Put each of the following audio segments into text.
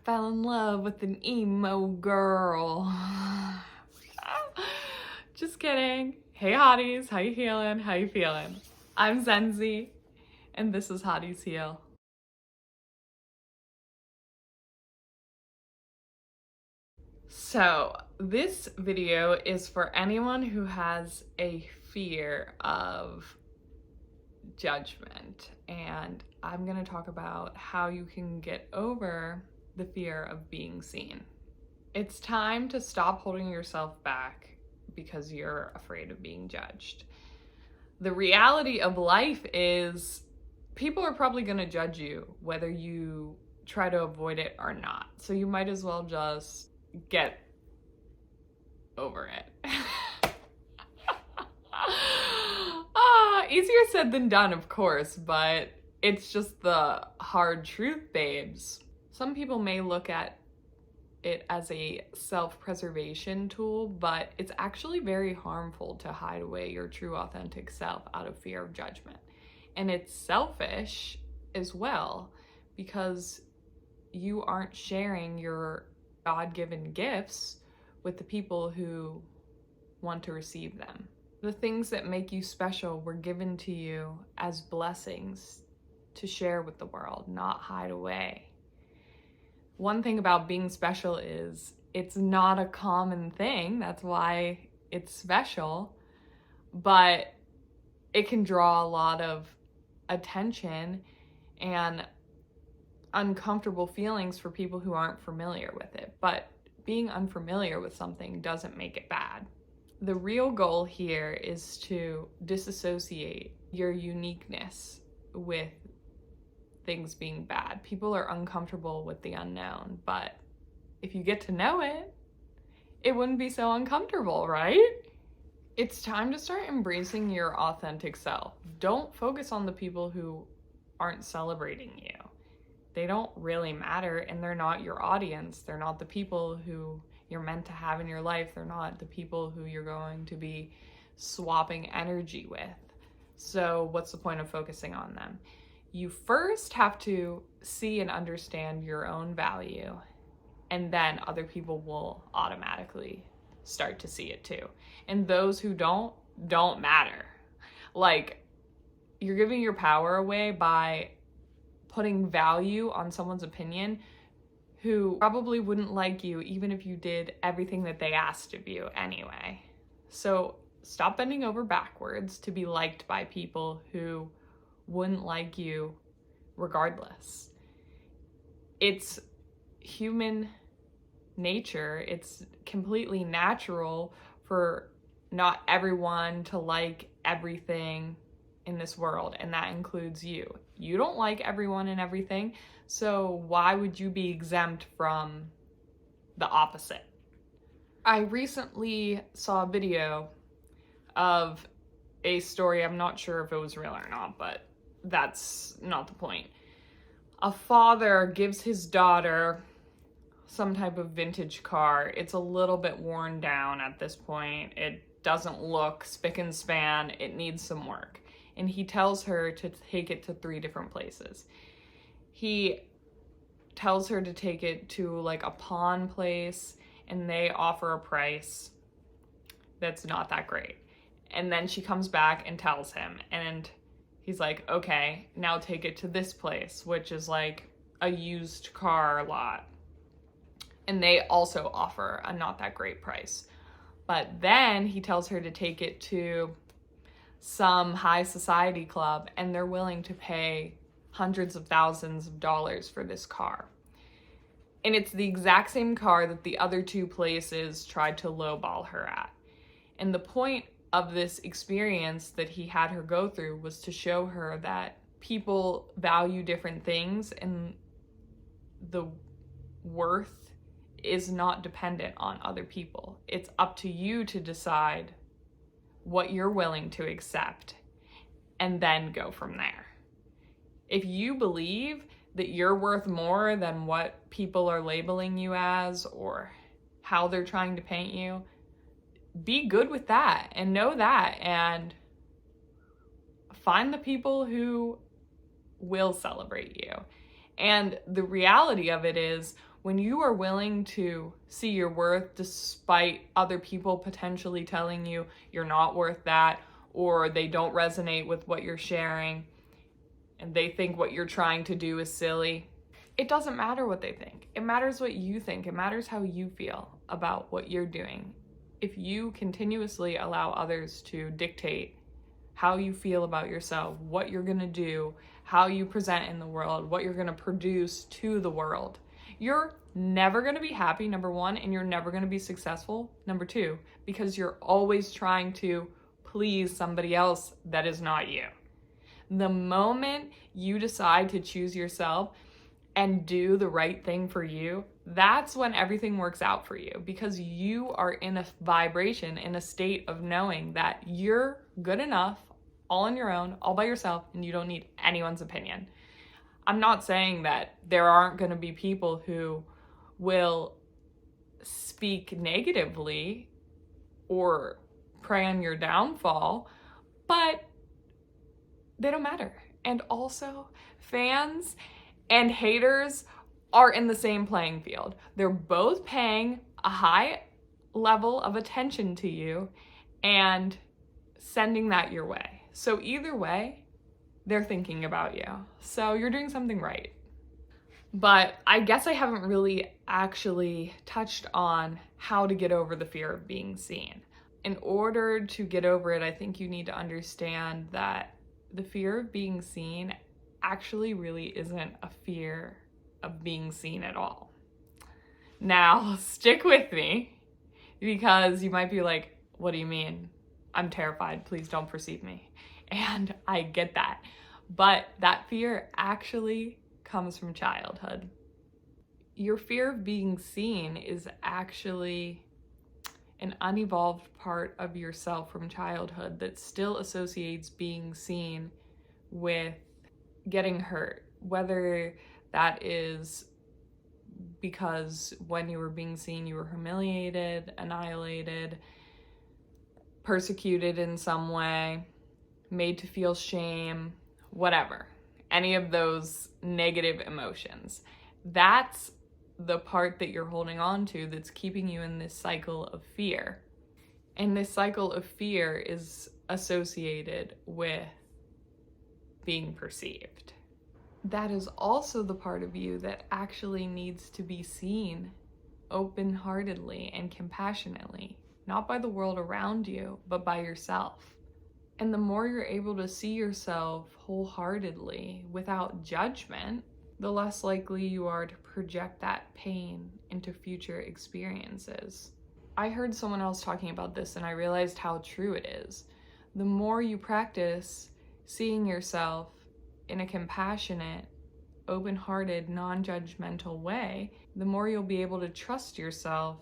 fell in love with an emo girl. Just kidding. Hey hotties, how you healing? How you feeling? I'm Zenzi, and this is Hotties Heal. So this video is for anyone who has a fear of judgment, and I'm gonna talk about how you can get over the fear of being seen. It's time to stop holding yourself back because you're afraid of being judged. The reality of life is people are probably gonna judge you whether you try to avoid it or not. So you might as well just get over it. Easier said than done, of course, but it's just the hard truth, babes. Some people may look at it as a self-preservation tool, but it's actually very harmful to hide away your true authentic self out of fear of judgment. And it's selfish as well because you aren't sharing your God-given gifts with the people who want to receive them. The things that make you special were given to you as blessings to share with the world, not hide away. One thing about being special is it's not a common thing. That's why it's special, but it can draw a lot of attention and uncomfortable feelings for people who aren't familiar with it. But being unfamiliar with something doesn't make it bad. The real goal here is to disassociate your uniqueness with things being bad. People are uncomfortable with the unknown, but if you get to know it, it wouldn't be so uncomfortable, right? It's time to start embracing your authentic self. Don't focus on the people who aren't celebrating you. They don't really matter, and they're not your audience. They're not the people who you're meant to have in your life. They're not the people who you're going to be swapping energy with. So what's the point of focusing on them? You first have to see and understand your own value, and then other people will automatically start to see it too. And those who don't matter. Like, you're giving your power away by putting value on someone's opinion who probably wouldn't like you even if you did everything that they asked of you anyway. So stop bending over backwards to be liked by people who wouldn't like you regardless. It's human nature. It's completely natural for not everyone to like everything in this world, and that includes you. You don't like everyone and everything, so why would you be exempt from the opposite? I recently saw a video of a story. I'm not sure if it was real or not, but that's not the point. A father gives his daughter some type of vintage car. It's a little bit worn down at this point. It doesn't look spick and span. It needs some work. And he tells her to take it to 3 different places. He tells her to take it to like a pawn place, and they offer a price that's not that great. And then she comes back and tells him, and he's like, okay, now take it to this place, which is like a used car lot. And they also offer a not that great price. But then he tells her to take it to some high society club, and they're willing to pay hundreds of thousands of dollars for this car. And it's the exact same car that the other 2 places tried to lowball her at. And the point of this experience that he had her go through was to show her that people value different things, and the worth is not dependent on other people. It's up to you to decide what you're willing to accept and then go from there. If you believe that you're worth more than what people are labeling you as or how they're trying to paint you, be good with that and know that, and find the people who will celebrate you. And the reality of it is, When you are willing to see your worth despite other people potentially telling you you're not worth that, or they don't resonate with what you're sharing, and they think what you're trying to do is silly, it doesn't matter what they think. It matters what you think. It matters how you feel about what you're doing. If you continuously allow others to dictate how you feel about yourself, what you're gonna do, how you present in the world, what you're gonna produce to the world, you're never gonna be happy, number one, and you're never gonna be successful, number two, because you're always trying to please somebody else that is not you. The moment you decide to choose yourself and do the right thing for you, that's when everything works out for you, because you are in a vibration, in a state of knowing that you're good enough, all on your own, all by yourself, and you don't need anyone's opinion. I'm not saying that there aren't going to be people who will speak negatively or prey on your downfall, but they don't matter. And also, fans and haters are in the same playing field. They're both paying a high level of attention to you and sending that your way. So either way, they're thinking about you. So you're doing something right. But I guess I haven't really actually touched on how to get over the fear of being seen. In order to get over it, I think you need to understand that the fear of being seen actually really isn't a fear of being seen at all. Now, stick with me, because you might be like, what do you mean? I'm terrified. Please don't perceive me. And I get that. But that fear actually comes from childhood. Your fear of being seen is actually an unevolved part of yourself from childhood that still associates being seen with getting hurt, whether that is because when you were being seen, you were humiliated, annihilated, persecuted in some way, made to feel shame, whatever. Any of those negative emotions. That's the part that you're holding on to that's keeping you in this cycle of fear. And this cycle of fear is associated with being perceived. That is also the part of you that actually needs to be seen open-heartedly and compassionately, not by the world around you, but by yourself. And the more you're able to see yourself wholeheartedly without judgment, the less likely you are to project that pain into future experiences. I heard someone else talking about this and I realized how true it is. The more you practice seeing yourself in a compassionate, open-hearted, non-judgmental way, the more you'll be able to trust yourself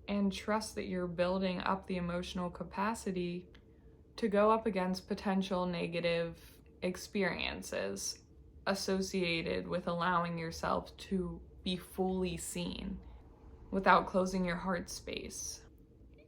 and trust that you're building up the emotional capacity to go up against potential negative experiences associated with allowing yourself to be fully seen without closing your heart space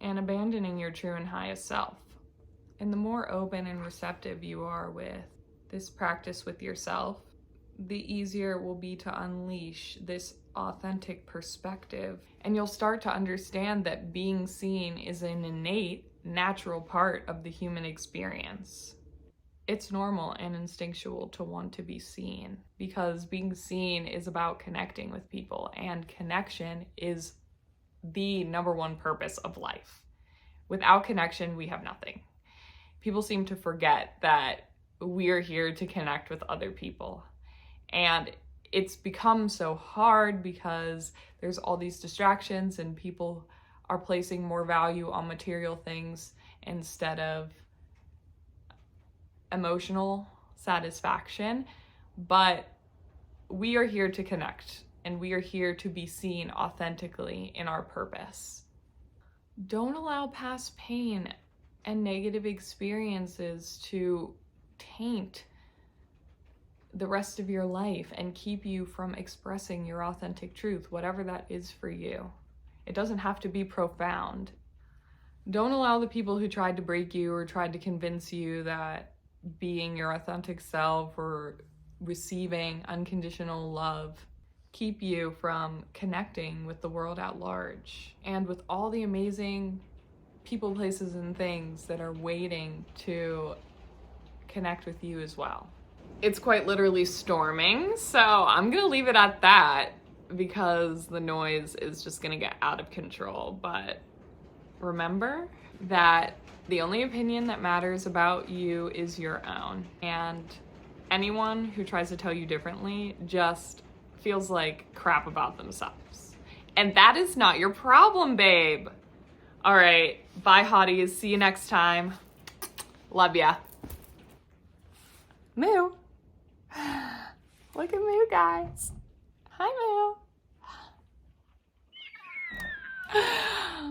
and abandoning your true and highest self. And the more open and receptive you are with this practice with yourself, the easier it will be to unleash this authentic perspective. And you'll start to understand that being seen is an innate, natural part of the human experience. It's normal and instinctual to want to be seen, because being seen is about connecting with people, and connection is the number one purpose of life. Without connection, we have nothing. People seem to forget that we're here to connect with other people. And it's become so hard because there's all these distractions and people are placing more value on material things instead of emotional satisfaction. But we are here to connect, and we are here to be seen authentically in our purpose. Don't allow past pain and negative experiences to taint the rest of your life and keep you from expressing your authentic truth, whatever that is for you. It doesn't have to be profound. Don't allow the people who tried to break you or tried to convince you that being your authentic self or receiving unconditional love keep you from connecting with the world at large and with all the amazing people, places, and things that are waiting to connect with you as well. It's quite literally storming, so I'm gonna leave it at that because the noise is just gonna get out of control. But remember that the only opinion that matters about you is your own, and anyone who tries to tell you differently just feels like crap about themselves. And that is not your problem, babe. All right, bye, hotties. See you next time. Love ya. Moo. Look at Moo, guys. Hi, Moo.